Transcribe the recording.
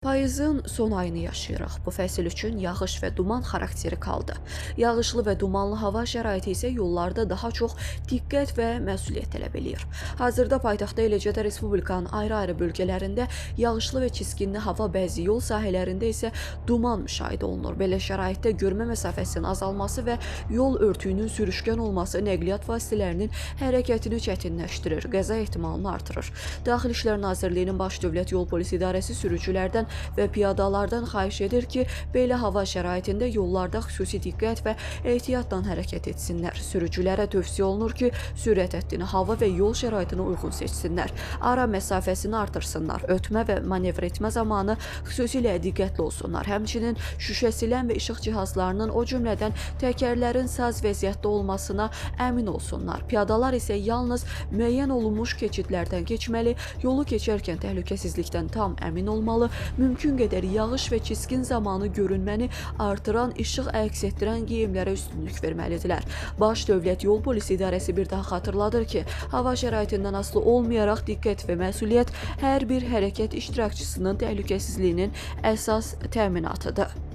Payızın son ayını yaşayırıq. Bu fəsil üçün yağış və duman xarakteri qaldı. Yağışlı və dumanlı hava şəraiti isə yollarda daha çox diqqət və məsuliyyət tələb eləyir. Hazırda paytaxtda eləcə də respublikanın ayrı-ayrı bölgələrində yağışlı və çiskinli hava, bəzi yol sahələrində isə duman müşahidə olunur. Belə şəraitdə görmə məsafəsinin azalması və yol örtüyünün sürüşkən olması nəqliyyat vasitələrinin hərəkətini çətinləşdirir, qəza ehtimalını artırır. Daxili İşlər Nazirliyinin Baş Dövlət Yol Polisi İdarəsi sürücülərdən və piyadalardan xahiş edir ki, belə hava şəraitində yollarda xüsusi diqqət və ehtiyatla hərəkət etsinlər. Sürücülərə tövsiyə olunur ki, sürət həddini hava və yol şəraitinə uyğun seçsinlər. Ara məsafəsini artırsınlar. Ötmə və manevr etmə zamanı xüsusilə diqqətli olsunlar. Həmçinin şüşəsilən və işıq cihazlarının, o cümlədən təkərlərin saz vəziyyətdə olmasına əmin olsunlar. Piyadalar isə yalnız müəyyən olunmuş keçidlərdən keçməli, yolu keçərkən təhlükəsizlikdən tam əmin olmalı, mümkün qədər yağış və çiskin zamanı görünməni artıran, işıq əks etdirən geyimlərə üstünlük verməlidirlər. Baş Dövlət Yol Polisi İdarəsi bir daha xatırladır ki, hava şəraitindən asılı olmayaraq diqqət və məsuliyyət hər bir hərəkət iştirakçısının təhlükəsizliyinin əsas təminatıdır.